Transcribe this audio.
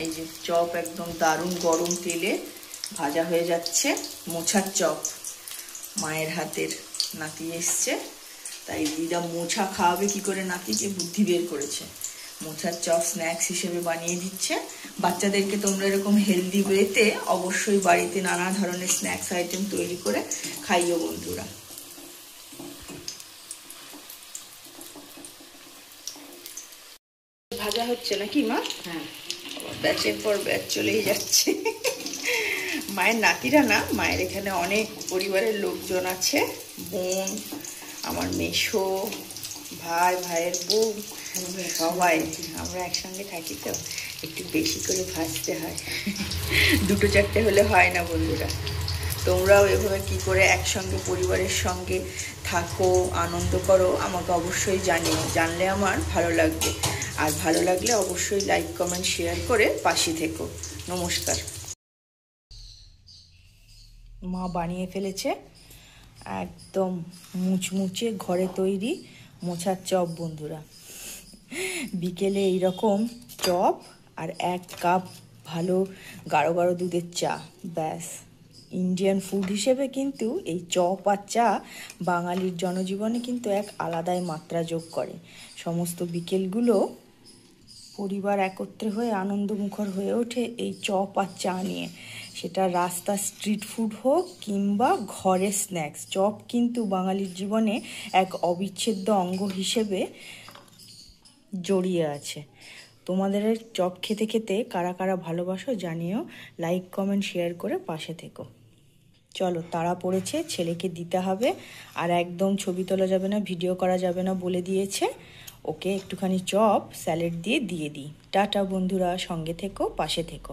এই যে চপ একদম দারুণ গরম তেলে ভাজা হয়ে যাচ্ছে। মোছার চপ মায়ের হাতের, নাতি এসছে তাই দিদা মোছা খাওয়াবে কি করে নাতিকে বুদ্ধি বের করেছে। মোছার চপ স্ন্যাক্স হিসেবে বানিয়ে দিচ্ছে বাচ্চাদেরকে। তোমরা এরকম হেলদি ওয়েতে অবশ্যই বাড়িতে নানা ধরনের স্ন্যাক্স আইটেম তৈরি করে খাইও বন্ধুরা। ভাজা হচ্ছে নাকি মা? হ্যাঁ, ব্যাচের পর ব্যাচ চলেই যাচ্ছে। মায়ের নাতিরা না, মায়ের এখানে অনেক পরিবারের লোকজন আছে, বোন, আমার মেশো, ভাই, ভাইয়ের বউ, সবাই আমরা একসঙ্গে থাকি তো একটু বেশি করে ভাজতে হয়। দুটো চারটে হলে হয় না বন্ধুরা। তোমরাও এভাবে কি করে একসঙ্গে পরিবারের সঙ্গে থাকো, আনন্দ করো আমাকে অবশ্যই জানিও। জানলে আমার ভালো লাগবে। আর ভালো লাগলে অবশ্যই লাইক কমেন্ট শেয়ার করে পাশে থেকো। নমস্কার। মা বানিয়ে ফেলেছে একদম মুচমুচে ঘরে তৈরি মোছার চপ বন্ধুরা। বিকেলে এইরকম চপ আর 1 কাপ ভালো গাঢ় গাঢ় দুধের চা, ব্যাস। ইন্ডিয়ান ফুড হিসেবে কিন্তু এই চপ আর চা বাঙালির জনজীবনে কিন্তু এক আলাদাই মাত্রা যোগ করে। সমস্ত বিকেলগুলো পরিবার একত্রে হয়ে আনন্দমুখর হয়ে ওঠে এই চপ আর চা নিয়ে। সেটা রাস্তা স্ট্রিট ফুড হোক কিংবা ঘরের স্ন্যাক্স, চপ কিন্তু বাঙালির জীবনে এক অবিচ্ছেদ্য অঙ্গ হিসেবে জড়িয়ে আছে। তোমাদের চপ খেতে খেতে কারা কারা ভালোবাসো জানিও। লাইক কমেন্ট শেয়ার করে পাশে থেকো। চলো, তাড়া পড়েছে, ছেলেকে দিতে হবে। আর একদম ছবি তোলা যাবে না, ভিডিও করা যাবে না বলে দিয়েছে। ওকে একটুখানি চপ স্যালাড দিয়ে দিই। টাটা বন্ধুরা, সঙ্গে থেকো, পাশে থেকো।